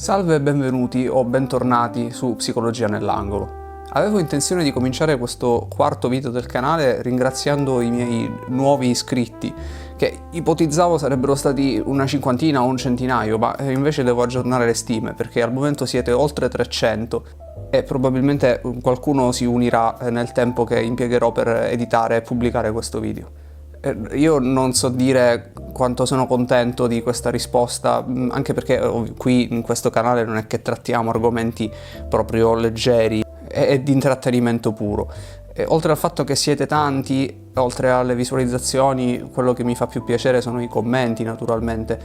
Salve e benvenuti o bentornati su Psicologia nell'angolo. Avevo intenzione di cominciare questo quarto video del canale ringraziando i miei nuovi iscritti, che ipotizzavo sarebbero stati una cinquantina o un centinaio, ma invece devo aggiornare le stime perché al momento siete oltre 300 e probabilmente qualcuno si unirà nel tempo che impiegherò per editare e pubblicare questo video. Io non so dire quanto sono contento di questa risposta, anche perché qui in questo canale non è che trattiamo argomenti proprio leggeri, è di intrattenimento puro. E oltre al fatto che siete tanti, oltre alle visualizzazioni, quello che mi fa più piacere sono i commenti, naturalmente,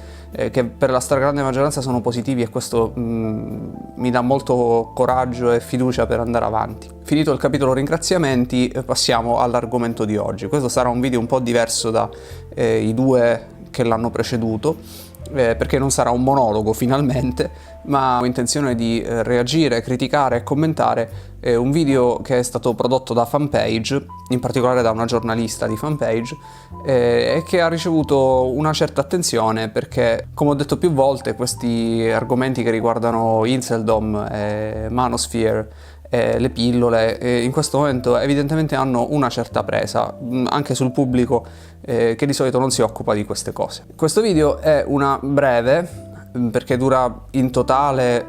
che per la stragrande maggioranza sono positivi e questo mi dà molto coraggio e fiducia per andare avanti. Finito il capitolo ringraziamenti, passiamo all'argomento di oggi. Questo sarà un video un po' diverso dai due che l'hanno preceduto, perché non sarà un monologo finalmente, ma ho intenzione di reagire, criticare e commentare un video che è stato prodotto da Fanpage, in particolare da una giornalista di Fanpage, e che ha ricevuto una certa attenzione perché, come ho detto più volte, questi argomenti che riguardano Inceldom e Manosphere, le pillole, in questo momento evidentemente hanno una certa presa anche sul pubblico che di solito non si occupa di queste cose. Questo video è una breve, perché dura in totale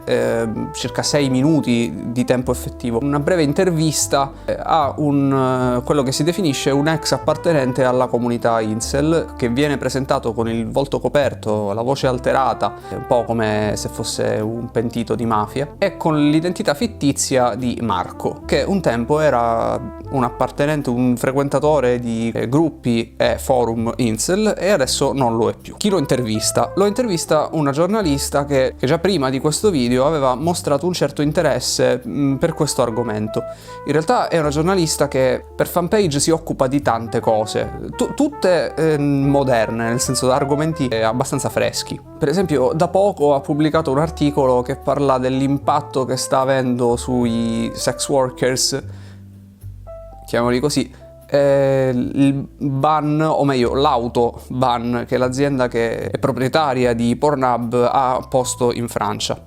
circa 6 minuti di tempo effettivo, una breve intervista a quello che si definisce un ex appartenente alla comunità Incel, che viene presentato con il volto coperto, la voce alterata, un po' come se fosse un pentito di mafia, e con l'identità fittizia di Marco, che un tempo era un appartenente, un frequentatore di gruppi e forum Incel e adesso non lo è più. Chi lo intervista? Lo intervista una giornalista che già prima di questo video aveva mostrato un certo interesse per questo argomento. In realtà è una giornalista che per Fanpage si occupa di tante cose, tutte moderne, nel senso da argomenti abbastanza freschi. Per esempio, da poco ha pubblicato un articolo che parla dell'impatto che sta avendo sui sex workers, chiamiamoli così, il ban, o meglio l'auto ban, che l'azienda che è proprietaria di Pornhub ha posto in Francia.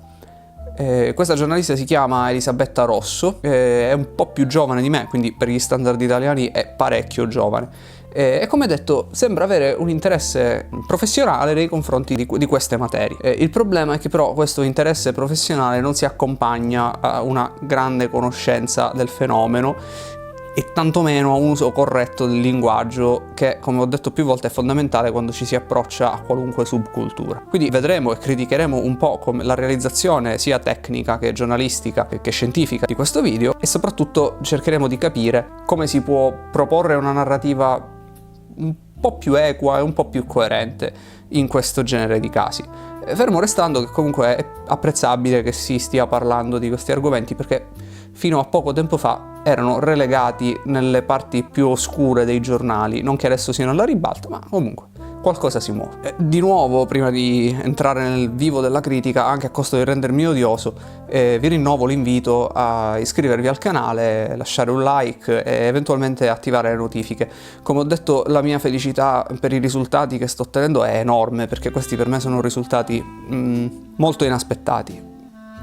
Questa giornalista si chiama Elisabetta Rosso, è un po' più giovane di me, quindi per gli standard italiani è parecchio giovane, e come detto sembra avere un interesse professionale nei confronti di queste materie. Il problema è che però questo interesse professionale non si accompagna a una grande conoscenza del fenomeno e tantomeno a un uso corretto del linguaggio, che, come ho detto più volte, è fondamentale quando ci si approccia a qualunque subcultura. Quindi vedremo e criticheremo un po' come la realizzazione sia tecnica che giornalistica che scientifica di questo video, e soprattutto cercheremo di capire come si può proporre una narrativa un po' più equa e un po' più coerente in questo genere di casi. Fermo restando che comunque è apprezzabile che si stia parlando di questi argomenti, perché fino a poco tempo fa erano relegati nelle parti più oscure dei giornali, non che adesso siano alla ribalta, ma comunque qualcosa si muove. Di nuovo, prima di entrare nel vivo della critica, anche a costo di rendermi odioso, vi rinnovo l'invito a iscrivervi al canale, lasciare un like e eventualmente attivare le notifiche. Come ho detto, la mia felicità per i risultati che sto ottenendo è enorme, perché questi per me sono risultati molto inaspettati.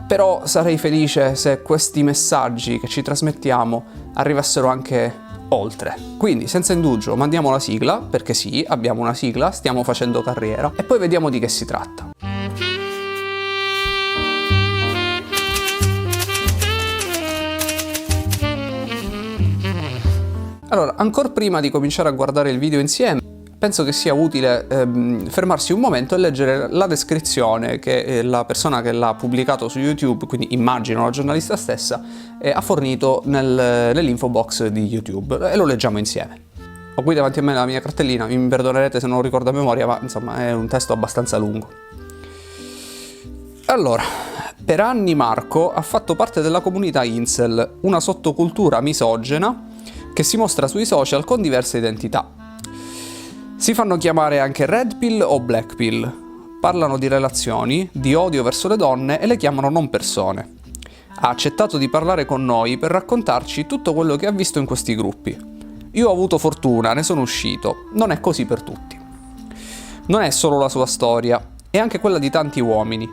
Però sarei felice se questi messaggi che ci trasmettiamo arrivassero anche oltre. Quindi, senza indugio, mandiamo la sigla, perché sì, abbiamo una sigla, stiamo facendo carriera, e poi vediamo di che si tratta. Allora, ancora prima di cominciare a guardare il video insieme, penso che sia utile fermarsi un momento e leggere la descrizione che la persona che l'ha pubblicato su YouTube, quindi immagino la giornalista stessa, ha fornito nell'info box di YouTube, e lo leggiamo insieme. Ho qui davanti a me la mia cartellina, mi perdonerete se non lo ricordo a memoria, ma insomma è un testo abbastanza lungo. Allora, per anni Marco ha fatto parte della comunità Incel, una sottocultura misogena che si mostra sui social con diverse identità. Si fanno chiamare anche Red Pill o Black Pill, parlano di relazioni, di odio verso le donne e le chiamano non persone. Ha accettato di parlare con noi per raccontarci tutto quello che ha visto in questi gruppi. Io ho avuto fortuna, ne sono uscito, non è così per tutti. Non è solo la sua storia, è anche quella di tanti uomini.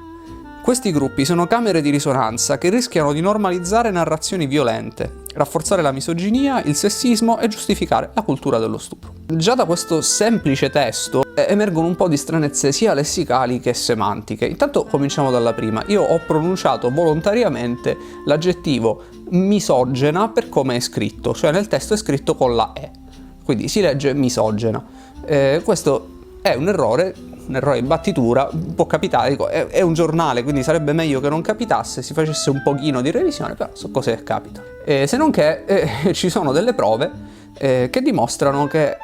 Questi gruppi sono camere di risonanza che rischiano di normalizzare narrazioni violente, rafforzare la misoginia, il sessismo e giustificare la cultura dello stupro. Già da questo semplice testo emergono un po' di stranezze sia lessicali che semantiche. Intanto cominciamo dalla prima. Io ho pronunciato volontariamente l'aggettivo misogena per come è scritto, cioè nel testo è scritto con la E, quindi si legge misogena. Questo è un errore di battitura, può capitare, è un giornale, quindi sarebbe meglio che non capitasse, si facesse un pochino di revisione, però so cose che capita. Se non che ci sono delle prove che dimostrano che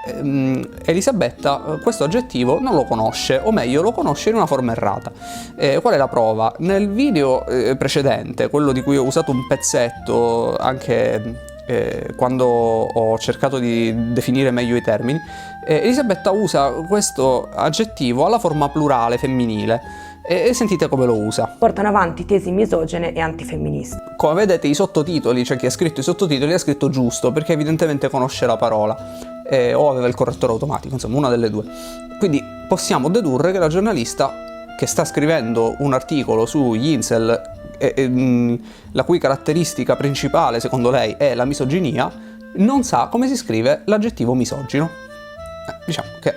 Elisabetta questo aggettivo non lo conosce, o meglio lo conosce in una forma errata. Qual è la prova? Nel video precedente, quello di cui ho usato un pezzetto anche quando ho cercato di definire meglio i termini, Elisabetta usa questo aggettivo alla forma plurale femminile e sentite come lo usa. Portano avanti tesi misogene e antifemministe. Come vedete i sottotitoli, cioè chi ha scritto i sottotitoli ha scritto giusto perché evidentemente conosce la parola o aveva il correttore automatico, insomma una delle due. Quindi possiamo dedurre che la giornalista che sta scrivendo un articolo sugli incel la cui caratteristica principale secondo lei è la misoginia, non sa come si scrive l'aggettivo misogino. Diciamo che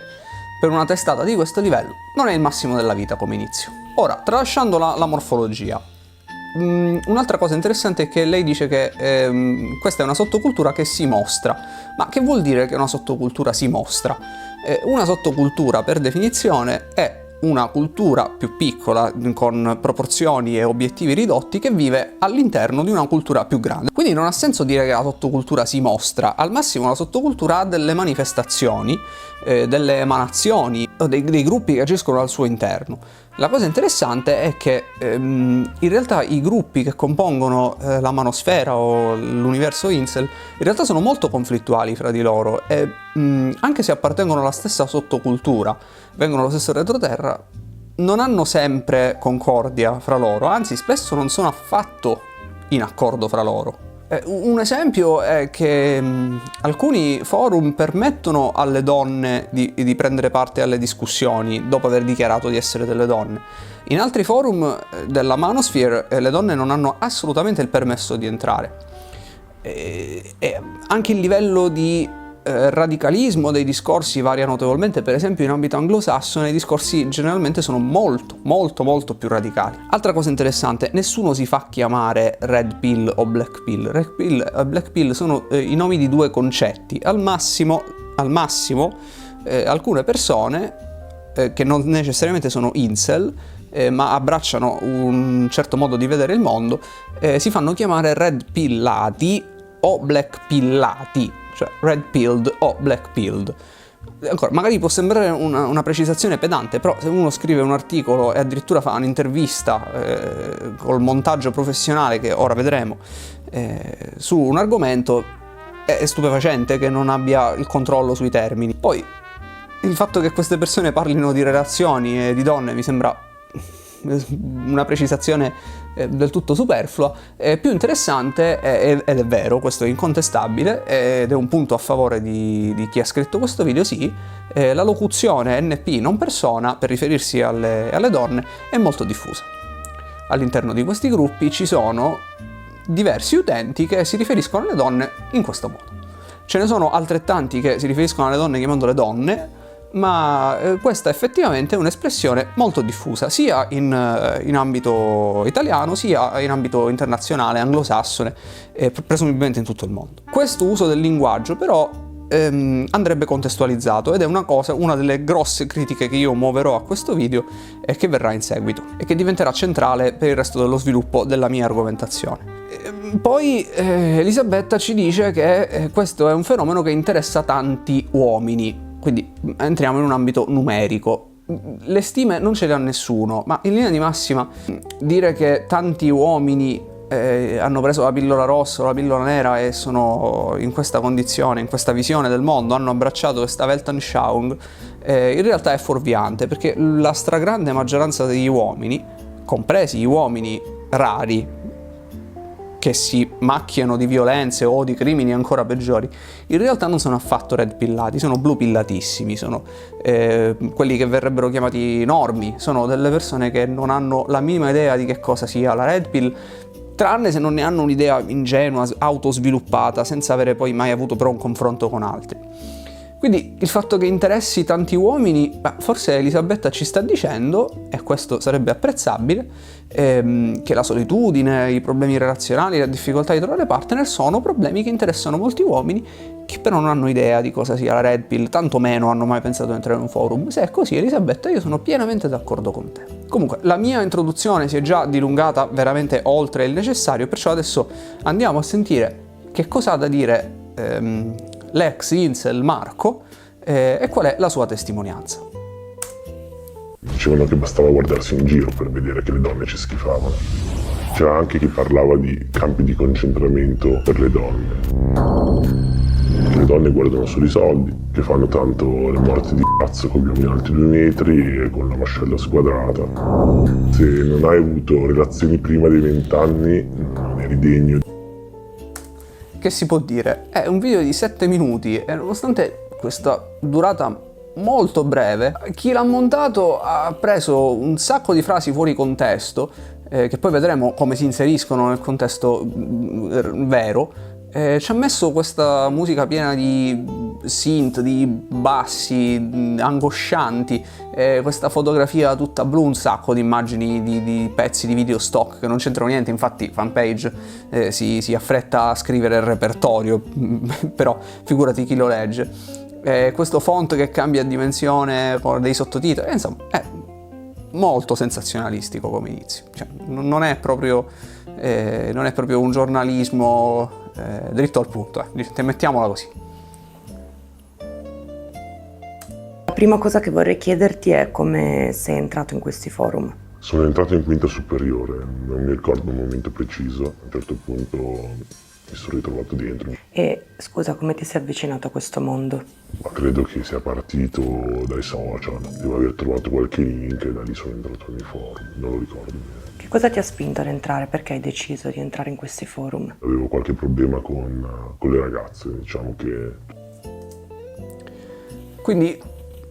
per una testata di questo livello non è il massimo della vita come inizio. Ora, tralasciando la morfologia, un'altra cosa interessante è che lei dice che questa è una sottocultura che si mostra. Ma che vuol dire che una sottocultura si mostra? Una sottocultura, per definizione, è una cultura più piccola, con proporzioni e obiettivi ridotti, che vive all'interno di una cultura più grande. Quindi non ha senso dire che la sottocultura si mostra, al massimo la sottocultura ha delle manifestazioni, delle emanazioni, dei gruppi che agiscono al suo interno. La cosa interessante è che in realtà i gruppi che compongono la manosfera o l'universo incel in realtà sono molto conflittuali fra di loro e anche se appartengono alla stessa sottocultura, vengono dallo stesso retroterra, non hanno sempre concordia fra loro, anzi spesso non sono affatto in accordo fra loro. Un esempio è che alcuni forum permettono alle donne di prendere parte alle discussioni dopo aver dichiarato di essere delle donne. In altri forum della manosphere le donne non hanno assolutamente il permesso di entrare. E anche il livello di radicalismo dei discorsi varia notevolmente. Per esempio in ambito anglosassone i discorsi generalmente sono molto più radicali. Altra cosa interessante, nessuno si fa chiamare red pill o black pill. Red pill e black pill sono i nomi di due concetti. Al massimo alcune persone che non necessariamente sono incel ma abbracciano un certo modo di vedere il mondo si fanno chiamare red pillati o black pillati, cioè red pilled o black pilled. Ancora, magari può sembrare una precisazione pedante, però se uno scrive un articolo e addirittura fa un'intervista col montaggio professionale che ora vedremo su un argomento, è stupefacente che non abbia il controllo sui termini. Poi il fatto che queste persone parlino di relazioni e di donne mi sembra una precisazione del tutto superflua. Più interessante ed è vero, questo è incontestabile ed è un punto a favore di chi ha scritto questo video, sì, la locuzione NP non persona per riferirsi alle donne è molto diffusa. All'interno di questi gruppi ci sono diversi utenti che si riferiscono alle donne in questo modo. Ce ne sono altrettanti che si riferiscono alle donne chiamandole donne, ma questa effettivamente è un'espressione molto diffusa, sia in ambito italiano, sia in ambito internazionale, anglosassone, e presumibilmente in tutto il mondo. Questo uso del linguaggio però andrebbe contestualizzato ed è una delle grosse critiche che io muoverò a questo video e che verrà in seguito e che diventerà centrale per il resto dello sviluppo della mia argomentazione. Poi Elisabetta ci dice che questo è un fenomeno che interessa tanti uomini. Quindi entriamo in un ambito numerico. Le stime non ce le ha nessuno, ma in linea di massima dire che tanti uomini hanno preso la pillola rossa o la pillola nera e sono in questa condizione, in questa visione del mondo, hanno abbracciato questa Weltanschauung, in realtà è fuorviante, perché la stragrande maggioranza degli uomini, compresi gli uomini rari, che si macchiano di violenze o di crimini ancora peggiori, in realtà non sono affatto red pillati, sono blu pillatissimi, sono quelli che verrebbero chiamati normi, sono delle persone che non hanno la minima idea di che cosa sia la red pill, tranne se non ne hanno un'idea ingenua, autosviluppata, senza avere poi mai avuto però un confronto con altri. Quindi il fatto che interessi tanti uomini, forse Elisabetta ci sta dicendo, e questo sarebbe apprezzabile, che la solitudine, i problemi relazionali, la difficoltà di trovare partner sono problemi che interessano molti uomini che però non hanno idea di cosa sia la red pill, tanto meno hanno mai pensato di entrare in un forum. Se è così, Elisabetta, io sono pienamente d'accordo con te. Comunque, la mia introduzione si è già dilungata veramente oltre il necessario, perciò adesso andiamo a sentire che cosa ha da dire l'ex incel Marco e qual è la sua testimonianza. Dicevano che bastava guardarsi in giro per vedere che le donne ci schifavano. C'era anche chi parlava di campi di concentramento per le donne. Le donne guardano solo i soldi, che fanno tanto le morti di cazzo con gli uomini alti 2 metri e con la mascella squadrata. Se non hai avuto relazioni prima dei 20 anni, non eri degno. Che si può dire? È un video di 7 minuti e nonostante questa durata molto breve, chi l'ha montato ha preso un sacco di frasi fuori contesto, che poi vedremo come si inseriscono nel contesto vero. Ci ha messo questa musica piena di synth, di bassi angoscianti, questa fotografia tutta blu, un sacco di immagini di pezzi di video stock che non c'entrano niente, infatti Fanpage si affretta a scrivere il repertorio, però figurati chi lo legge. Questo font che cambia dimensione con dei sottotitoli, insomma è molto sensazionalistico come inizio, cioè, non è proprio un giornalismo dritto al punto, mettiamola così. La prima cosa che vorrei chiederti è come sei entrato in questi forum. Sono entrato in quinta superiore, non mi ricordo un momento preciso, a un certo punto mi sono ritrovato dentro. E scusa, come ti sei avvicinato a questo mondo? Ma credo che sia partito dai social, devo aver trovato qualche link e da lì sono entrato nei forum, non lo ricordo bene. Che cosa ti ha spinto ad entrare? Perché hai deciso di entrare in questi forum? Avevo qualche problema con le ragazze, diciamo che... Quindi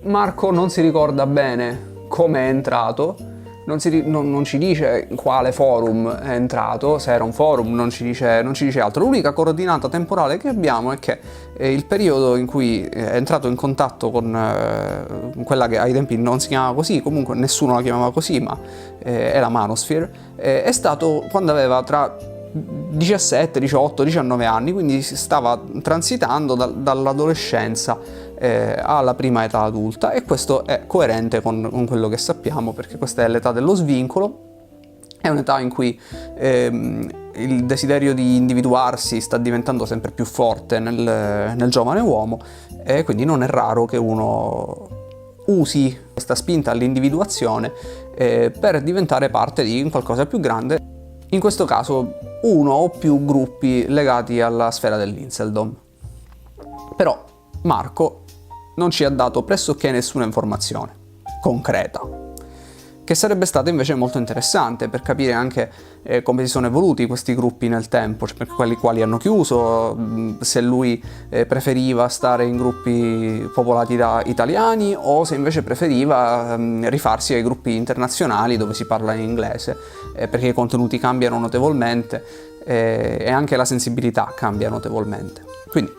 Marco non si ricorda bene come è entrato, non ci dice in quale forum è entrato, se era un forum non ci dice altro. L'unica coordinata temporale che abbiamo è che il periodo in cui è entrato in contatto con quella che ai tempi non si chiamava così, comunque nessuno la chiamava così, ma è la Manosphere, è stato quando aveva tra 17, 18, 19 anni, quindi si stava transitando dall'adolescenza alla prima età adulta, e questo è coerente con quello che sappiamo, perché questa è l'età dello svincolo, è un'età in cui il desiderio di individuarsi sta diventando sempre più forte nel giovane uomo, e quindi non è raro che uno usi questa spinta all'individuazione per diventare parte di qualcosa più grande, in questo caso uno o più gruppi legati alla sfera dell'inceldom. Però Marco non ci ha dato pressoché nessuna informazione concreta, che sarebbe stata invece molto interessante per capire anche come si sono evoluti questi gruppi nel tempo, cioè quelli quali hanno chiuso, se lui preferiva stare in gruppi popolati da italiani o se invece preferiva rifarsi ai gruppi internazionali dove si parla in inglese, perché i contenuti cambiano notevolmente e anche la sensibilità cambia notevolmente. Quindi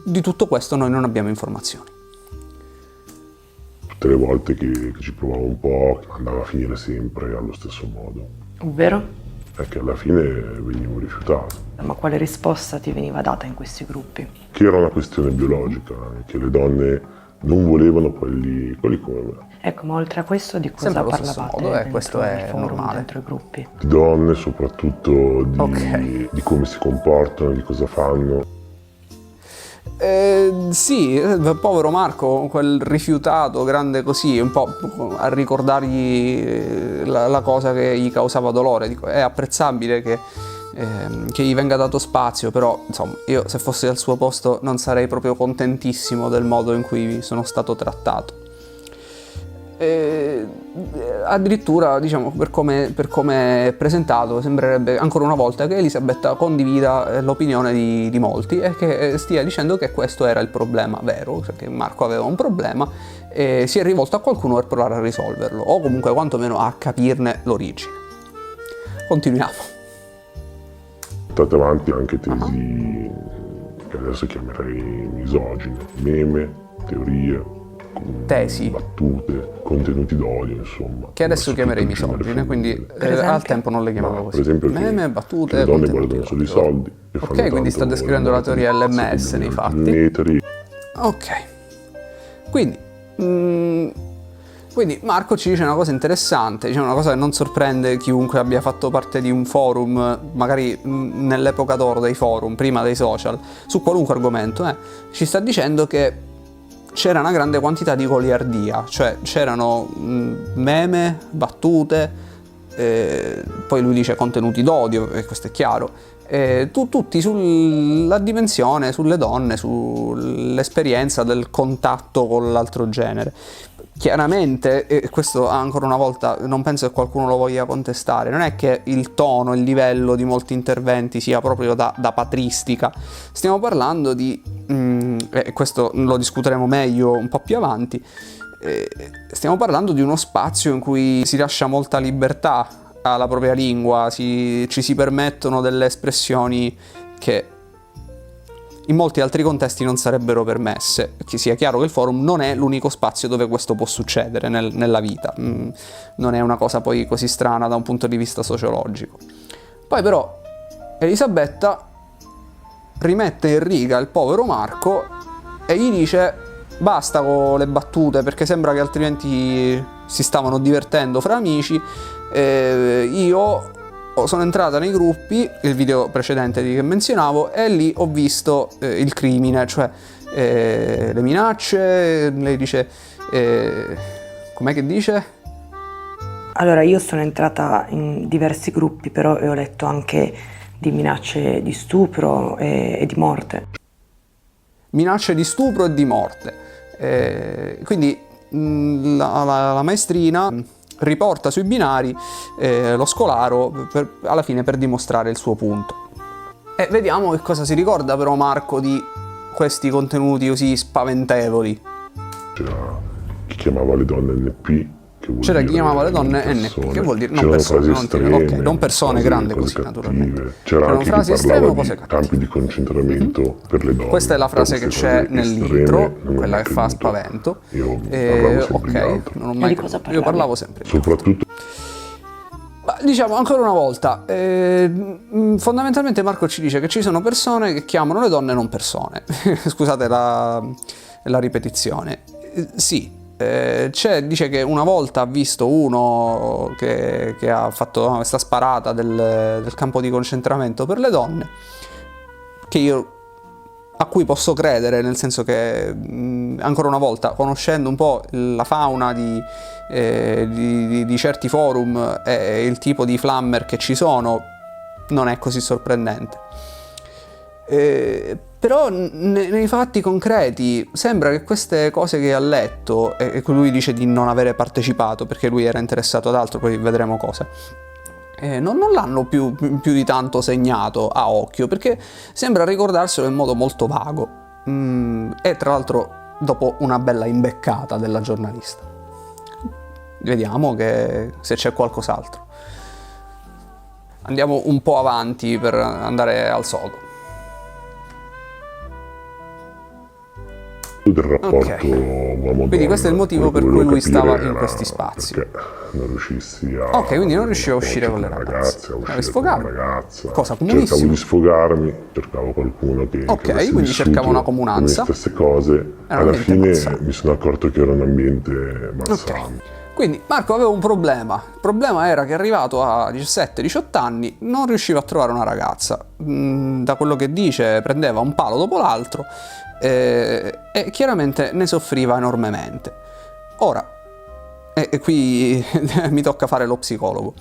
di tutto questo noi non abbiamo informazioni. Tutte le volte che ci provavo un po' andava a finire sempre allo stesso modo. Ovvero? È che alla fine venivo rifiutato. Ma quale risposta ti veniva data in questi gruppi? Che era una questione biologica, che le donne non volevano quelli come me. Ecco, ma oltre a questo di cosa Sempre allo stesso parlavate modo, dentro questo il è forum, normale. dentro i gruppi? Di donne, soprattutto Ok. di come si comportano, di cosa fanno. Sì, povero Marco, quel rifiutato grande così, un po' a ricordargli la cosa che gli causava dolore. Dico, è apprezzabile che gli venga dato spazio, però insomma io se fossi al suo posto non sarei proprio contentissimo del modo in cui sono stato trattato. Addirittura, diciamo, per come è presentato, sembrerebbe ancora una volta che Elisabetta condivida l'opinione di molti e che stia dicendo che questo era il problema vero, cioè che Marco aveva un problema e si è rivolto a qualcuno per provare a risolverlo, o comunque quantomeno a capirne l'origine. Continuiamo. Portate avanti anche tesi che adesso chiamerei misogine, meme, teorie, Tesi. battute, contenuti d'odio, insomma. Che adesso Ma chiamerei soprattutto il misogine, genere quindi femminile. al tempo non le chiamavo Ma, così. per esempio, Meme, che battute, le donne contenuti guardano solo i d'odio. soldi. E Ok, fanno quindi sta tanto descrivendo la teoria LMS nei fatti. Eteri. Ok, quindi Marco ci dice una cosa interessante, dice una cosa che non sorprende chiunque abbia fatto parte di un forum, magari nell'epoca d'oro dei forum, prima dei social, su qualunque argomento. Ci sta dicendo che c'era una grande quantità di goliardia, cioè c'erano meme, battute, poi lui dice contenuti d'odio, e questo è chiaro, tutti sulla dimensione, sulle donne, sull'esperienza del contatto con l'altro genere. Chiaramente, e questo ancora una volta non penso che qualcuno lo voglia contestare, non è che il tono, il livello di molti interventi sia proprio da patristica. Stiamo parlando di, e questo lo discuteremo meglio un po' più avanti, stiamo parlando di uno spazio in cui si lascia molta libertà alla propria lingua, ci si permettono delle espressioni che in molti altri contesti non sarebbero permesse. Che sia chiaro che il forum non è l'unico spazio dove questo può succedere nella vita, non è una cosa poi così strana da un punto di vista sociologico. Poi però Elisabetta rimette in riga il povero Marco e gli dice basta con le battute, perché sembra che altrimenti si stavano divertendo fra amici. Io sono entrata nei gruppi, il video precedente che menzionavo, e lì ho visto il crimine, cioè le minacce. Lei dice, com'è che dice? Allora, io sono entrata in diversi gruppi, però ho letto anche di minacce di stupro e di morte. Minacce di stupro e di morte. Quindi la maestrina riporta sui binari lo scolaro alla fine per dimostrare il suo punto. E vediamo che cosa si ricorda però Marco di questi contenuti così spaventevoli. C'era chi chiamava le donne NP. C'era chi chiamava le donne NP, che vuol dire non persone, non persone, grande così naturalmente. C'erano anche frasi chi estreme o parlava cose di cattive. campi di concentramento per le donne. Questa è la frase che c'è nel libro, quella che fa creduto. spavento. Io parlavo sempre di altro. Non ho E mai di cosa creduto. Io parlavo sempre di Soprattutto Ma diciamo ancora una volta, fondamentalmente Marco ci dice che ci sono persone che chiamano le donne non persone. Scusate la ripetizione. Sì. Dice che una volta ha visto uno che ha fatto questa sparata del campo di concentramento per le donne, a cui posso credere, nel senso che ancora una volta, conoscendo un po' la fauna di certi forum e il tipo di flammer che ci sono, non è così sorprendente. Però nei fatti concreti sembra che queste cose che ha letto, e lui dice di non avere partecipato perché lui era interessato ad altro, poi vedremo cosa, non l'hanno più di tanto segnato a occhio, perché sembra ricordarselo in modo molto vago, e tra l'altro dopo una bella imbeccata della giornalista. Vediamo se c'è qualcos'altro. Andiamo un po' avanti per andare al sodo. del rapporto uomo-donna. Quindi questo è il motivo per cui lui stava in questi spazi. Perché non riuscissi a... Ok, quindi non riusciva a uscire con le ragazze. a uscire Eri sfogato. con una ragazza. Cosa Cercavo comunissimo. di sfogarmi, cercavo qualcuno che Ok, avesse quindi vissuto cercava una comunanza. le stesse cose. Era un Alla ambiente fine malsano. mi sono accorto che era un ambiente malsano. Ok. Quindi Marco aveva un problema. Il problema era che arrivato a 17-18 anni non riusciva a trovare una ragazza. Da quello che dice prendeva un palo dopo l'altro e chiaramente ne soffriva enormemente. Ora, e qui mi tocca fare lo psicologo.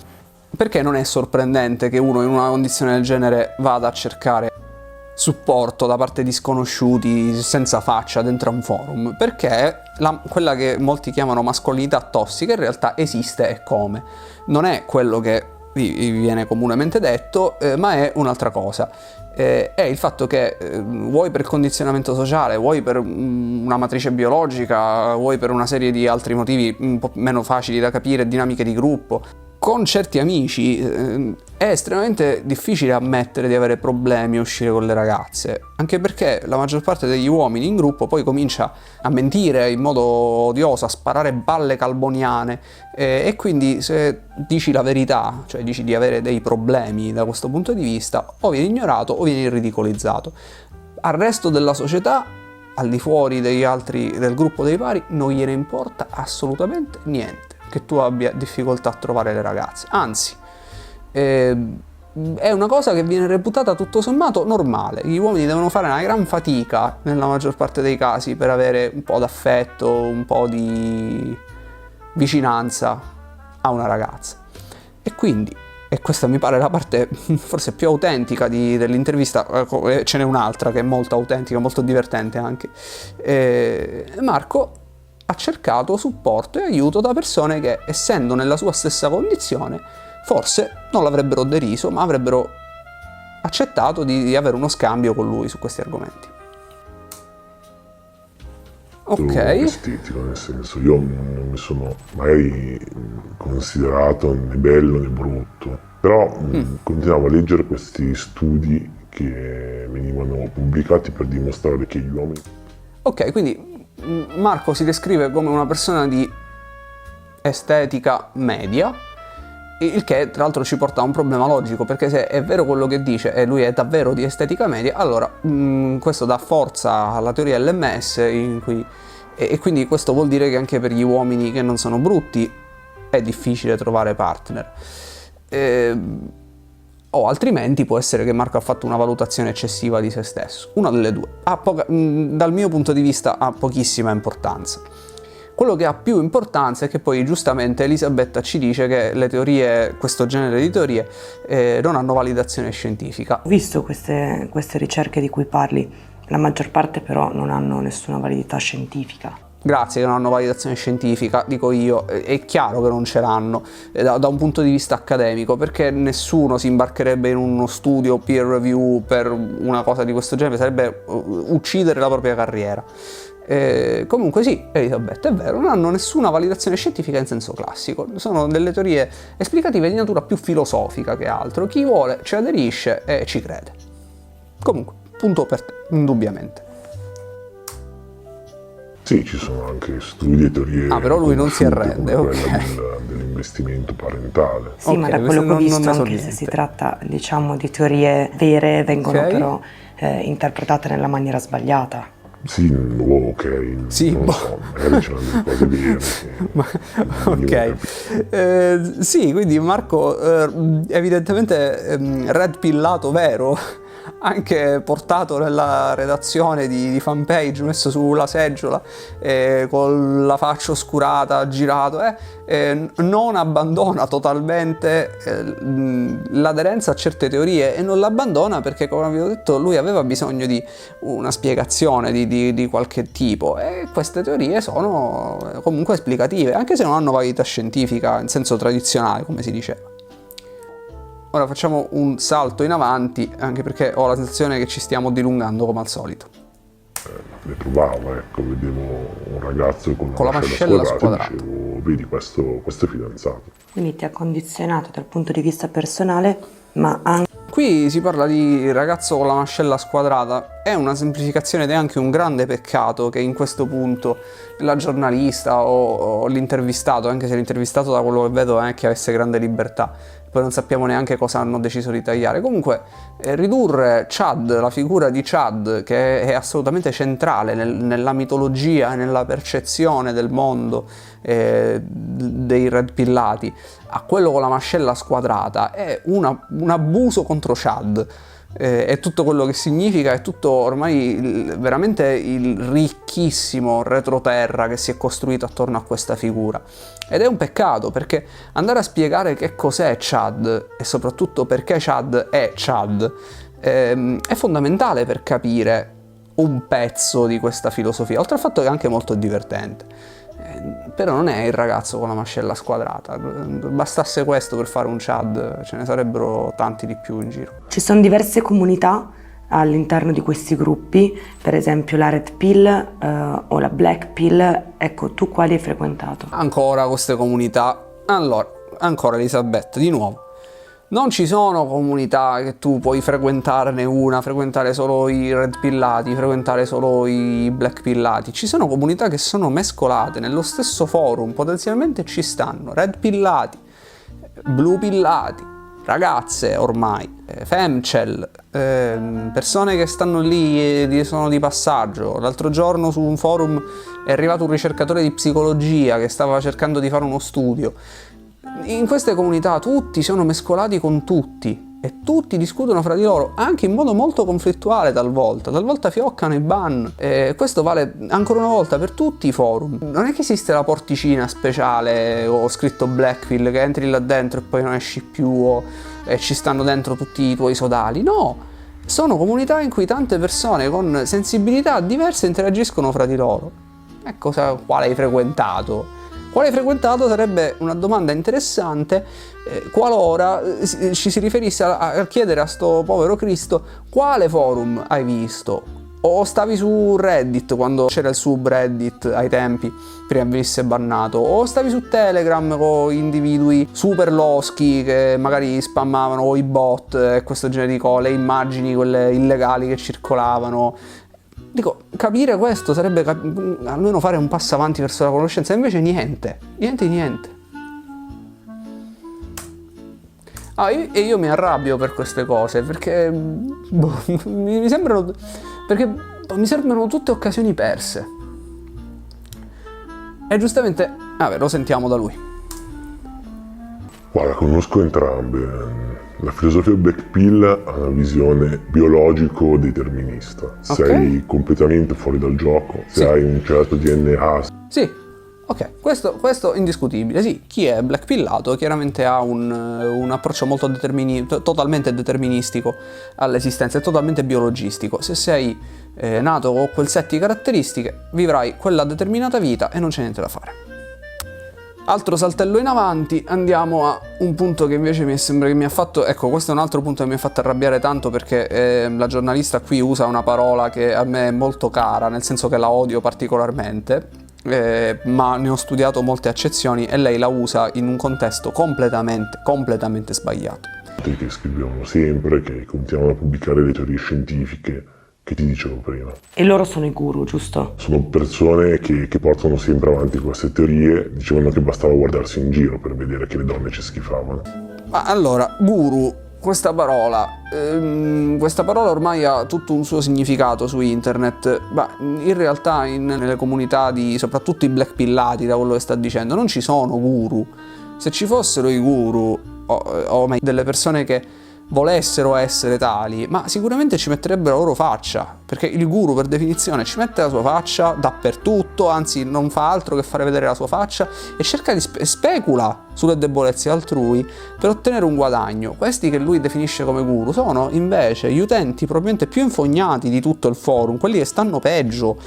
Perché non è sorprendente che uno in una condizione del genere vada a cercare supporto da parte di sconosciuti senza faccia dentro a un forum, perché quella che molti chiamano mascolinità tossica in realtà esiste e come. Non è quello che vi viene comunemente detto, ma è un'altra cosa. È il fatto che vuoi per condizionamento sociale, vuoi per una matrice biologica, vuoi per una serie di altri motivi un po' meno facili da capire, dinamiche di gruppo, con certi amici è estremamente difficile ammettere di avere problemi a uscire con le ragazze, anche perché la maggior parte degli uomini in gruppo poi comincia a mentire in modo odioso, a sparare balle calboniane, e quindi se dici la verità, cioè dici di avere dei problemi da questo punto di vista, o vieni ignorato o vieni ridicolizzato. Al resto della società, al di fuori degli altri del gruppo dei pari, non gliene importa assolutamente niente che tu abbia difficoltà a trovare le ragazze, anzi è una cosa che viene reputata tutto sommato normale. Gli uomini devono fare una gran fatica nella maggior parte dei casi per avere un po' d'affetto, un po' di vicinanza a una ragazza, e quindi, e questa mi pare la parte forse più autentica dell'intervista, ce n'è un'altra che è molto autentica, molto divertente anche. Marco ha cercato supporto e aiuto da persone che, essendo nella sua stessa condizione, forse non l'avrebbero deriso, ma avrebbero accettato di avere uno scambio con lui su questi argomenti. Ok. Estetico, nel senso, io non mi sono mai considerato né bello né brutto, però continuavo a leggere questi studi che venivano pubblicati per dimostrare che gli uomini... Ok, quindi Marco si descrive come una persona di estetica media, il che tra l'altro ci porta a un problema logico, perché se è vero quello che dice e lui è davvero di estetica media, allora questo dà forza alla teoria LMS, e quindi questo vuol dire che anche per gli uomini che non sono brutti è difficile trovare partner. O altrimenti può essere che Marco ha fatto una valutazione eccessiva di se stesso. Una delle due. Dal mio punto di vista ha pochissima importanza. Quello che ha più importanza è che poi giustamente Elisabetta ci dice che le teorie, questo genere di teorie, non hanno validazione scientifica. Ho visto queste ricerche di cui parli, la maggior parte però non hanno nessuna validità scientifica. Grazie che non hanno validazione scientifica, dico io, è chiaro che non ce l'hanno da un punto di vista accademico, perché nessuno si imbarcherebbe in uno studio peer review per una cosa di questo genere, sarebbe uccidere la propria carriera. Comunque sì, Elisabetta, è vero, non hanno nessuna validazione scientifica in senso classico, sono delle teorie esplicative di natura più filosofica che altro. Chi vuole ci aderisce e ci crede. Comunque, punto per te, indubbiamente. Sì, ci sono anche studi e teorie... però lui non si arrende, ok. Dell'investimento parentale. Sì, ma da quello che ho visto, anche se si tratta, diciamo, di teorie vere, vengono però interpretate nella maniera sbagliata. Sì, ok, sì, non lo so, magari c'erano delle cose vere. Ok, sì, quindi Marco evidentemente red pillato vero, anche portato nella redazione di fanpage, messo sulla seggiola, con la faccia oscurata, girato, non abbandona totalmente l'aderenza a certe teorie, e non l'abbandona perché, come avevo detto, lui aveva bisogno di una spiegazione di qualche tipo, e queste teorie sono comunque esplicative, anche se non hanno validità scientifica in senso tradizionale, come si diceva. Ora facciamo un salto in avanti, anche perché ho la sensazione che ci stiamo dilungando come al solito. Le provavo, ecco, vedevo un ragazzo con la mascella squadrata. Dicevo, vedi, questo è fidanzato. Quindi ti ha condizionato dal punto di vista personale, ma anche... Qui si parla di ragazzo con la mascella squadrata, è una semplificazione ed è anche un grande peccato che in questo punto la giornalista o l'intervistato, anche se l'intervistato da quello che vedo è che avesse grande libertà, poi non sappiamo neanche cosa hanno deciso di tagliare. Comunque ridurre Chad, la figura di Chad, che è assolutamente centrale nella mitologia e nella percezione del mondo dei red pillati, a quello con la mascella squadrata, è un abuso contro Chad. È tutto quello che significa, è tutto ormai veramente il ricchissimo retroterra che si è costruito attorno a questa figura, ed è un peccato, perché andare a spiegare che cos'è Chad e soprattutto perché Chad è Chad è fondamentale per capire un pezzo di questa filosofia, oltre al fatto che è anche molto divertente. Però non è il ragazzo con la mascella squadrata, bastasse questo per fare un Chad, ce ne sarebbero tanti di più in giro. Ci sono diverse comunità all'interno di questi gruppi, per esempio la Red Pill o la Black Pill. Ecco, tu quali hai frequentato? Ancora queste comunità. Allora, ancora Elisabetta, di nuovo. Non ci sono comunità che tu puoi frequentarne una, frequentare solo i red pillati, frequentare solo i black pillati. Ci sono comunità che sono mescolate nello stesso forum, potenzialmente ci stanno red pillati, blu pillati, ragazze ormai, femcel, persone che stanno lì e sono di passaggio. L'altro giorno su un forum è arrivato un ricercatore di psicologia che stava cercando di fare uno studio. In queste comunità tutti sono mescolati con tutti e tutti discutono fra di loro, anche in modo molto conflittuale talvolta fioccano i ban. E questo vale ancora una volta per tutti i forum. Non è che esiste la porticina speciale o scritto Blackpill che entri là dentro e poi non esci più e ci stanno dentro tutti i tuoi sodali. No, sono comunità in cui tante persone con sensibilità diverse interagiscono fra di loro. Ecco quale hai frequentato. Quale hai frequentato sarebbe una domanda interessante qualora ci si riferisse a chiedere a sto povero Cristo quale forum hai visto. O stavi su Reddit quando c'era il subreddit ai tempi, prima venisse bannato, o stavi su Telegram con individui super loschi che magari spammavano o i bot e questo genere di cose, le immagini quelle illegali che circolavano. Dico, capire questo sarebbe almeno fare un passo avanti verso la conoscenza, invece niente. Io mi arrabbio per queste cose, perché mi sembrano tutte occasioni perse. E giustamente, lo sentiamo da lui. Guarda, conosco entrambe. La filosofia Black Pill ha una visione biologico-determinista. Sei completamente fuori dal gioco, se hai un certo DNA. Sì, ok, questo è indiscutibile. Sì, chi è Black Pillato chiaramente ha un approccio molto totalmente deterministico all'esistenza, è totalmente biologistico. Se sei nato con quel set di caratteristiche, vivrai quella determinata vita e non c'è niente da fare. Altro saltello in avanti, andiamo a un punto che invece mi sembra che mi ha fatto... Ecco, questo è un altro punto che mi ha fatto arrabbiare tanto, perché la giornalista qui usa una parola che a me è molto cara, nel senso che la odio particolarmente, ma ne ho studiato molte accezioni e lei la usa in un contesto completamente sbagliato. Che scrivono sempre, che continuano a pubblicare le teorie scientifiche che ti dicevo prima. E loro sono i guru, giusto? Sono persone che portano sempre avanti queste teorie, dicevano che bastava guardarsi in giro per vedere che le donne ci schifavano. Ma allora, guru, questa parola ormai ha tutto un suo significato su internet, ma in realtà nelle comunità soprattutto i black pillati, da quello che sta dicendo, non ci sono guru. Se ci fossero i guru, o delle persone che volessero essere tali, ma sicuramente ci metterebbero la loro faccia, perché il guru per definizione ci mette la sua faccia dappertutto, anzi non fa altro che fare vedere la sua faccia e cerca di specula sulle debolezze altrui per ottenere un guadagno. Questi che lui definisce come guru sono invece gli utenti probabilmente più infognati di tutto il forum, quelli che stanno peggio.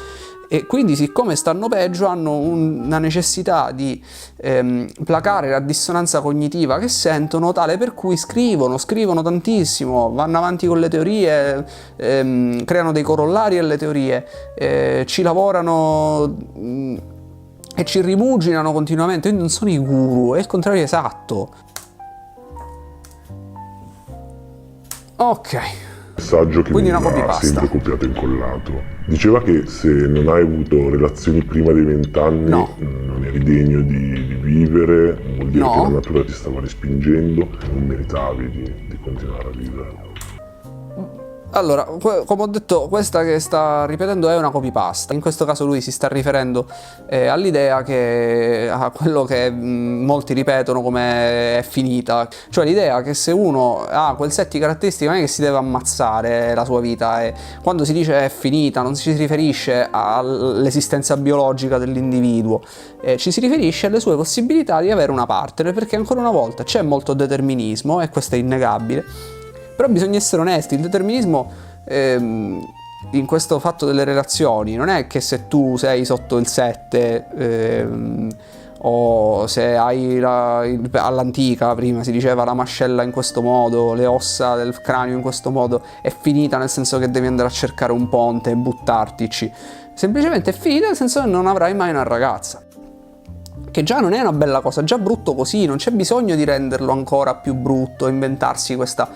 E quindi, siccome stanno peggio, hanno una necessità di placare la dissonanza cognitiva che sentono, tale per cui scrivono tantissimo, vanno avanti con le teorie, creano dei corollari alle teorie, ci lavorano e ci rimuginano continuamente. Quindi non sono i guru, è il contrario esatto. Ok. Messaggio che quindi mi ha sempre copiato e incollato. Diceva che se non hai avuto relazioni prima dei 20 anni non eri degno di vivere, vuol dire che la natura ti stava respingendo, non meritavi di continuare a vivere. Allora, come ho detto, questa che sta ripetendo è una copypasta. In questo caso lui si sta riferendo all'idea a quello che molti ripetono come è finita. Cioè l'idea che se uno ha quel set di caratteristiche non è che si deve ammazzare la sua vita, e quando si dice è finita non si riferisce all'esistenza biologica dell'individuo, ci si riferisce alle sue possibilità di avere una partner, perché ancora una volta c'è molto determinismo, e questo è innegabile. Però bisogna essere onesti, il determinismo in questo fatto delle relazioni non è che se tu sei sotto il 7 o se hai all'antica prima si diceva la mascella in questo modo, le ossa del cranio in questo modo, è finita nel senso che devi andare a cercare un ponte e buttartici. Semplicemente è finita nel senso che non avrai mai una ragazza. Che già non è una bella cosa, già brutto così, non c'è bisogno di renderlo ancora più brutto, inventarsi questa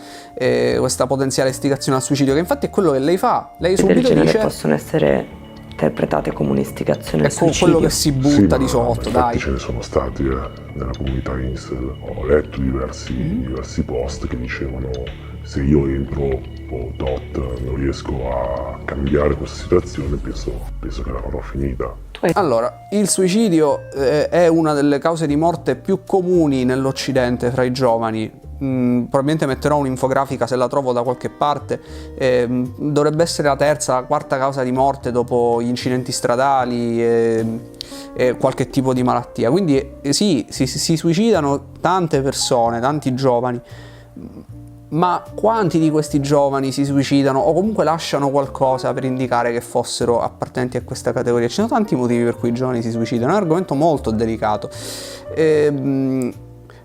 potenziale istigazione al suicidio, che infatti è quello che lei fa. Lei subito dice possono essere interpretate come un'istigazione al suicidio. Quello che si butta di sotto, dai. Ce ne sono stati nella comunità Incel, ho letto diversi post che dicevano se io entro tot non riesco a cambiare questa situazione, penso che l'avrò finita. Allora, il suicidio è una delle cause di morte più comuni nell'Occidente fra i giovani. Probabilmente metterò un'infografica se la trovo da qualche parte. Dovrebbe essere la terza, la quarta causa di morte dopo gli incidenti stradali e qualche tipo di malattia. Quindi sì, si suicidano tante persone, tanti giovani. Ma quanti di questi giovani si suicidano o comunque lasciano qualcosa per indicare che fossero appartenenti a questa categoria? Ci sono tanti motivi per cui i giovani si suicidano, è un argomento molto delicato.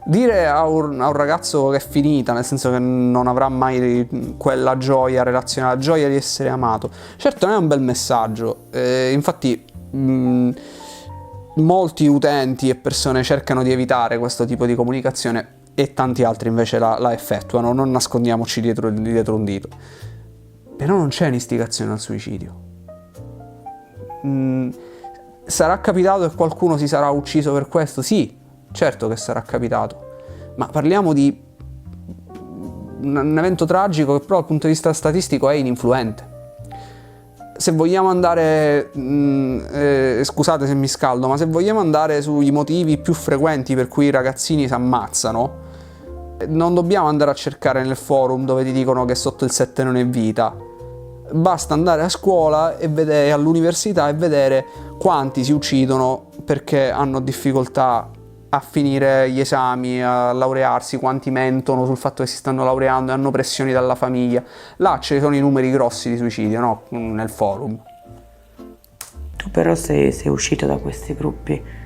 Dire a un ragazzo che è finita, nel senso che non avrà mai quella gioia relazionale, la gioia di essere amato, certo non è un bel messaggio. Infatti molti utenti e persone cercano di evitare questo tipo di comunicazione e tanti altri invece la effettuano, non nascondiamoci dietro un dito. Però non c'è un'istigazione al suicidio. Sarà capitato che qualcuno si sarà ucciso per questo? Sì, certo che sarà capitato, ma parliamo di un evento tragico che però dal punto di vista statistico è ininfluente. Se vogliamo andare, scusate se mi scaldo, ma se vogliamo andare sui motivi più frequenti per cui i ragazzini si ammazzano, non dobbiamo andare a cercare nel forum dove ti dicono che sotto il 7 non è vita. Basta andare a scuola e vedere, all'università, e vedere quanti si uccidono perché hanno difficoltà a finire gli esami, a laurearsi, quanti mentono sul fatto che si stanno laureando e hanno pressioni dalla famiglia. Là ci sono i numeri grossi di suicidio, no? Nel forum. Tu però sei uscito da questi gruppi.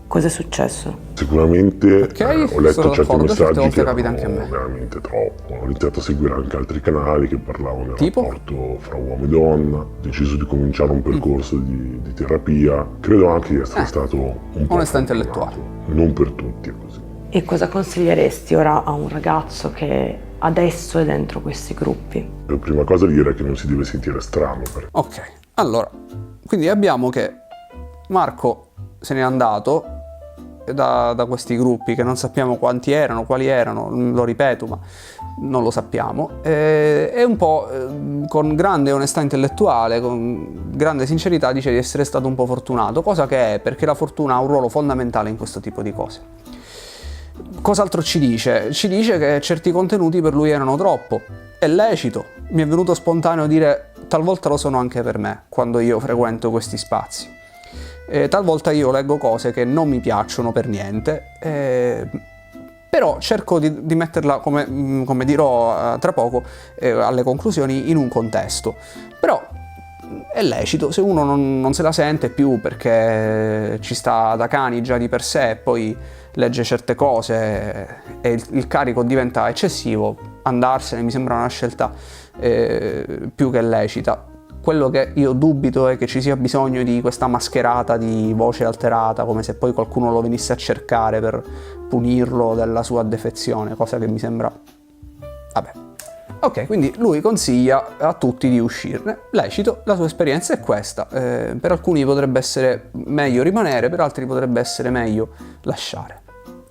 Cosa è successo? Sicuramente ho letto certi messaggi che capita anche a me. Veramente troppo. Ho iniziato a seguire anche altri canali che parlavano del tipo? rapporto fra uomo e donna. Ho deciso di cominciare un percorso di terapia. Credo anche di essere stato un po' onestà intellettuale. Non per tutti è così. E cosa consiglieresti ora a un ragazzo che adesso è dentro questi gruppi? La prima cosa da dire è che non si deve sentire strano. Ok, allora, quindi abbiamo che Marco se n'è andato da questi gruppi che non sappiamo quanti erano, quali erano, lo ripeto, ma non lo sappiamo, e un po' con grande onestà intellettuale, con grande sincerità dice di essere stato un po' fortunato, cosa che è, perché la fortuna ha un ruolo fondamentale in questo tipo di cose. Cos'altro ci dice? Ci dice che certi contenuti per lui erano troppo. È lecito, mi è venuto spontaneo dire talvolta lo sono anche per me quando io frequento questi spazi. Talvolta io leggo cose che non mi piacciono per niente, però cerco di metterla, come dirò tra poco, alle conclusioni, in un contesto. Però è lecito, se uno non se la sente più perché ci sta da cani già di per sé e poi legge certe cose e il carico diventa eccessivo, andarsene mi sembra una scelta più che lecita. Quello che io dubito è che ci sia bisogno di questa mascherata di voce alterata, come se poi qualcuno lo venisse a cercare per punirlo della sua defezione, cosa che mi sembra... Vabbè. Ok, quindi lui consiglia a tutti di uscirne. Lecito, la sua esperienza è questa. Per alcuni potrebbe essere meglio rimanere, per altri potrebbe essere meglio lasciare.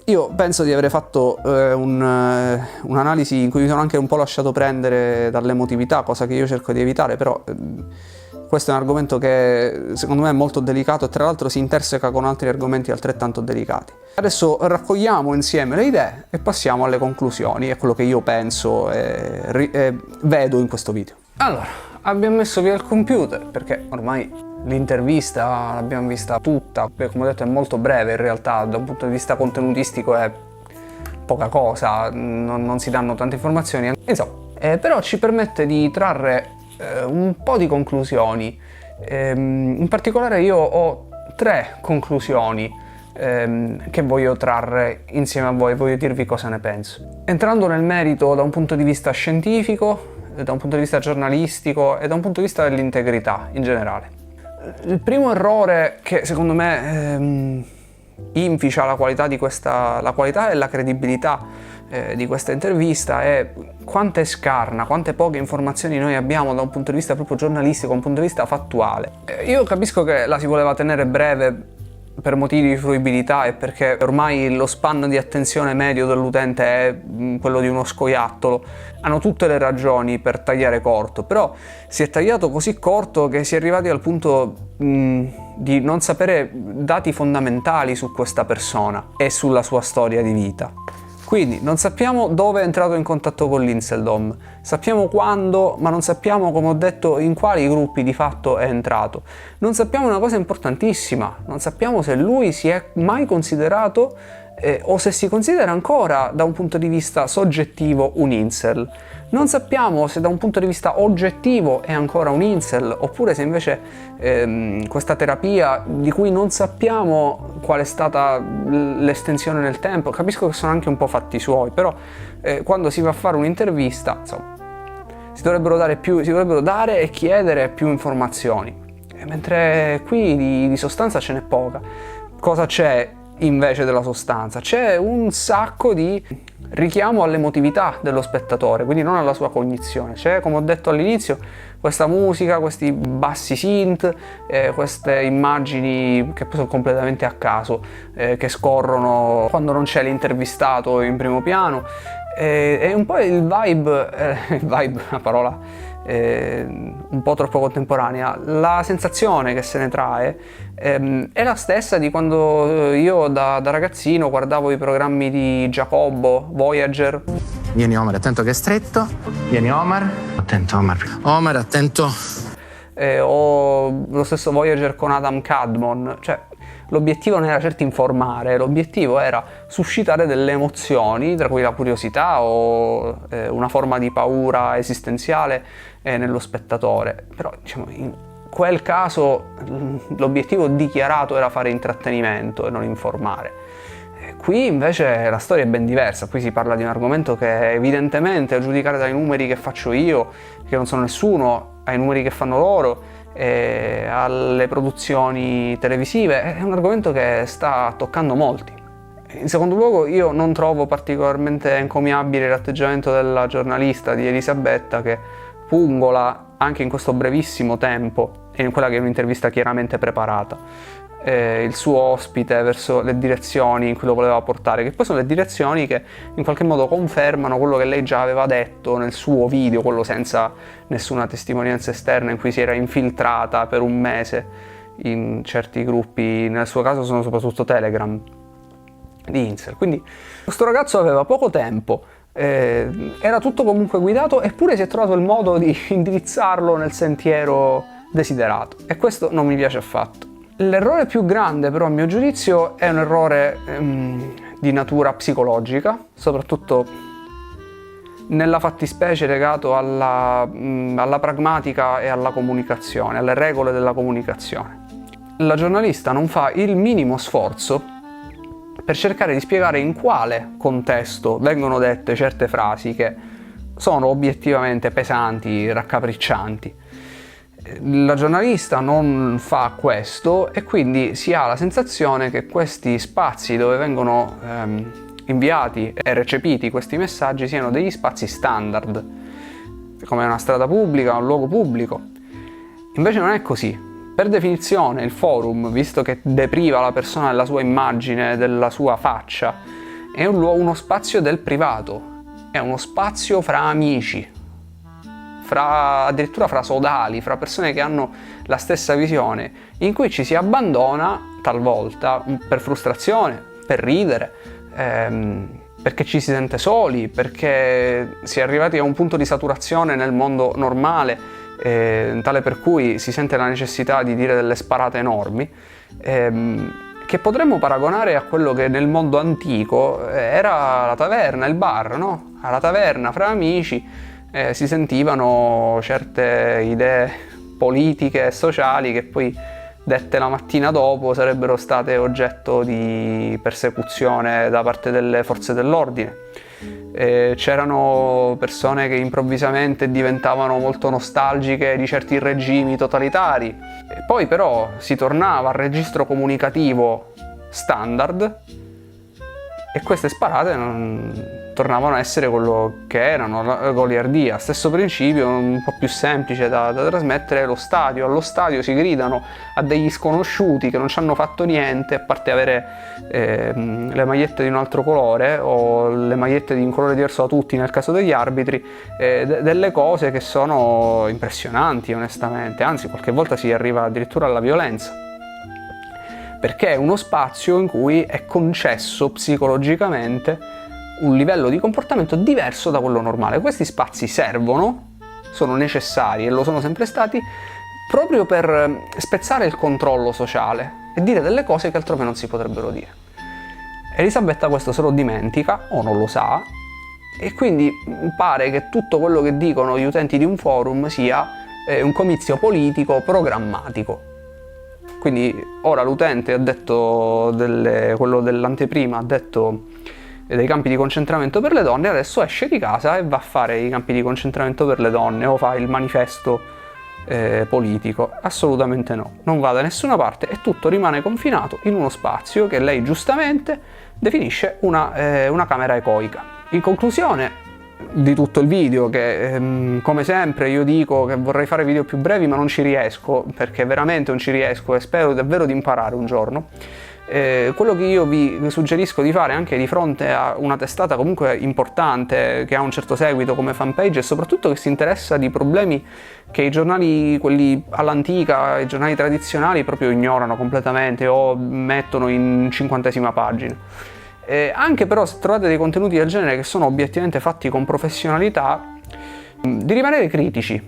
Io penso di aver fatto un'analisi in cui mi sono anche un po' lasciato prendere dall'emotività, cosa che io cerco di evitare, però questo è un argomento che secondo me è molto delicato e tra l'altro si interseca con altri argomenti altrettanto delicati. Adesso raccogliamo insieme le idee e passiamo alle conclusioni, è quello che io penso e vedo in questo video. Allora, abbiamo messo via il computer perché ormai l'intervista l'abbiamo vista tutta, come ho detto è molto breve in realtà, da un punto di vista contenutistico è poca cosa, non si danno tante informazioni. Insomma, però ci permette di trarre un po' di conclusioni. In particolare io ho 3 conclusioni che voglio trarre insieme a voi, voglio dirvi cosa ne penso. Entrando nel merito da un punto di vista scientifico, da un punto di vista giornalistico e da un punto di vista dell'integrità in generale. Il primo errore che secondo me inficia la qualità e la credibilità di questa intervista è quanta è scarna, quante poche informazioni noi abbiamo da un punto di vista proprio giornalistico, da un punto di vista fattuale. Io capisco che la si voleva tenere breve per motivi di fruibilità e perché ormai lo span di attenzione medio dell'utente è quello di uno scoiattolo. Hanno tutte le ragioni per tagliare corto, però si è tagliato così corto che si è arrivati al punto di non sapere dati fondamentali su questa persona e sulla sua storia di vita. Quindi non sappiamo dove è entrato in contatto con l'Inseldom, sappiamo quando, ma non sappiamo, come ho detto, in quali gruppi di fatto è entrato. Non sappiamo una cosa importantissima, non sappiamo se lui si è mai considerato o se si considera ancora da un punto di vista soggettivo un incel. Non sappiamo se da un punto di vista oggettivo è ancora un incel, oppure se invece questa terapia, di cui non sappiamo qual è stata l'estensione nel tempo, capisco che sono anche un po' fatti suoi, però quando si va a fare un'intervista, insomma, si dovrebbero dare e chiedere più informazioni, mentre qui di sostanza ce n'è poca. Cosa c'è invece della sostanza? C'è un sacco di richiamo all'emotività dello spettatore, quindi non alla sua cognizione. C'è, come ho detto all'inizio, questa musica, questi bassi synth, queste immagini che poi sono completamente a caso, che scorrono quando non c'è l'intervistato in primo piano, e un po' il vibe, una parola un po' troppo contemporanea, la sensazione che se ne trae è la stessa di quando io da ragazzino guardavo i programmi di Giacobbo, Voyager. Vieni Omar, attento che è stretto. Vieni Omar. Attento Omar. Omar, attento. O lo stesso Voyager con Adam Cadmon. Cioè, l'obiettivo non era certo informare, l'obiettivo era suscitare delle emozioni, tra cui la curiosità o una forma di paura esistenziale nello spettatore. Però, diciamo, in quel caso l'obiettivo dichiarato era fare intrattenimento e non informare. Qui invece la storia è ben diversa, qui si parla di un argomento che evidentemente, a giudicare dai numeri che faccio io, che non sono nessuno, ai numeri che fanno loro, alle produzioni televisive, è un argomento che sta toccando molti. In secondo luogo, io non trovo particolarmente encomiabile l'atteggiamento della giornalista di Elisabetta, che pungola anche in questo brevissimo tempo, e in quella che è un'intervista chiaramente preparata, il suo ospite verso le direzioni in cui lo voleva portare, che poi sono le direzioni che in qualche modo confermano quello che lei già aveva detto nel suo video, quello senza nessuna testimonianza esterna, in cui si era infiltrata per un mese in certi gruppi, nel suo caso sono soprattutto Telegram, di incel. Quindi questo ragazzo aveva poco tempo, era tutto comunque guidato, eppure si è trovato il modo di indirizzarlo nel sentiero desiderato, e questo non mi piace affatto. L'errore più grande, però, a mio giudizio, è un errore di natura psicologica, soprattutto nella fattispecie legato alla pragmatica e alla comunicazione, alle regole della comunicazione. La giornalista non fa il minimo sforzo per cercare di spiegare in quale contesto vengono dette certe frasi che sono obiettivamente pesanti, raccapriccianti. La giornalista non fa questo e quindi si ha la sensazione che questi spazi dove vengono inviati e recepiti questi messaggi siano degli spazi standard, come una strada pubblica, un luogo pubblico. Invece non è così. Per definizione il forum, visto che depriva la persona della sua immagine, della sua faccia, è uno spazio del privato, è uno spazio fra amici, addirittura fra sodali, fra persone che hanno la stessa visione, in cui ci si abbandona talvolta per frustrazione, per ridere, perché ci si sente soli, perché si è arrivati a un punto di saturazione nel mondo normale, tale per cui si sente la necessità di dire delle sparate enormi, che potremmo paragonare a quello che nel mondo antico era la taverna, il bar, no? Alla taverna fra amici, si sentivano certe idee politiche e sociali che poi, dette la mattina dopo, sarebbero state oggetto di persecuzione da parte delle forze dell'ordine. C'erano persone che improvvisamente diventavano molto nostalgiche di certi regimi totalitari. E poi però si tornava al registro comunicativo standard e queste sparate tornavano a essere quello che erano, la goliardia. Stesso principio, un po' più semplice da trasmettere, lo stadio. Allo stadio si gridano a degli sconosciuti che non ci hanno fatto niente, a parte avere le magliette di un altro colore o le magliette di un colore diverso da tutti nel caso degli arbitri, delle cose che sono impressionanti onestamente, anzi qualche volta si arriva addirittura alla violenza, perché è uno spazio in cui è concesso psicologicamente un livello di comportamento diverso da quello normale. Questi spazi servono, sono necessari e lo sono sempre stati, proprio per spezzare il controllo sociale e dire delle cose che altrove non si potrebbero dire. Elisabetta questo se lo dimentica o non lo sa, e quindi pare che tutto quello che dicono gli utenti di un forum sia un comizio politico programmatico. Quindi ora l'utente ha detto quello dell'anteprima ha detto dei campi di concentramento per le donne, adesso esce di casa e va a fare i campi di concentramento per le donne o fa il manifesto politico. Assolutamente no, non va da nessuna parte e tutto rimane confinato in uno spazio che lei giustamente definisce una camera ecoica. In conclusione di tutto il video, che come sempre io dico che vorrei fare video più brevi ma non ci riesco, perché veramente non ci riesco e spero davvero di imparare un giorno. Quello che io vi suggerisco di fare anche di fronte a una testata comunque importante che ha un certo seguito come fanpage, e soprattutto che si interessa di problemi che i giornali, quelli all'antica, i giornali tradizionali proprio ignorano completamente o mettono in 50esima pagina. Anche però se trovate dei contenuti del genere che sono obiettivamente fatti con professionalità, di rimanere critici,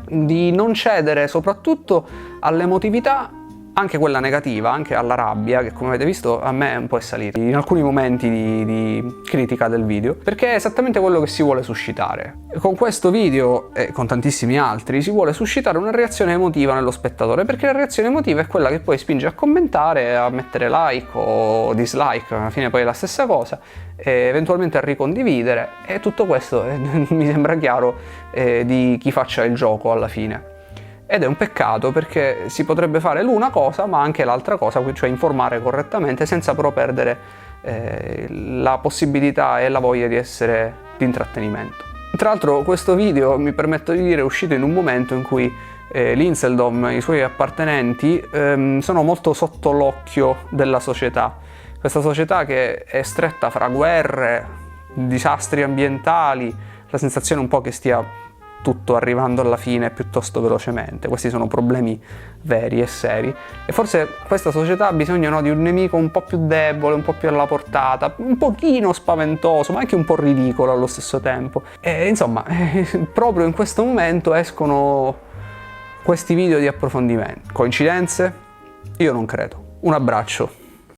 di non cedere soprattutto all'emotività, anche quella negativa, anche alla rabbia, che come avete visto a me un po' è salita in alcuni momenti di critica del video, perché è esattamente quello che si vuole suscitare. Con questo video e con tantissimi altri si vuole suscitare una reazione emotiva nello spettatore, perché la reazione emotiva è quella che poi spinge a commentare, a mettere like o dislike, alla fine poi è la stessa cosa, e eventualmente a ricondividere, e tutto questo mi sembra chiaro di chi faccia il gioco alla fine. Ed è un peccato, perché si potrebbe fare l'una cosa ma anche l'altra cosa, cioè informare correttamente senza però perdere la possibilità e la voglia di essere di intrattenimento. Tra l'altro questo video, mi permetto di dire, è uscito in un momento in cui l'Inseldom e i suoi appartenenti sono molto sotto l'occhio della società. Questa società che è stretta fra guerre, disastri ambientali, la sensazione un po' che stia tutto arrivando alla fine piuttosto velocemente. Questi sono problemi veri e seri, e forse questa società ha bisogno di un nemico un po' più debole, un po' più alla portata, un pochino spaventoso ma anche un po' ridicolo allo stesso tempo. E insomma, proprio in questo momento escono questi video di approfondimento. Coincidenze? Io non credo. Un abbraccio.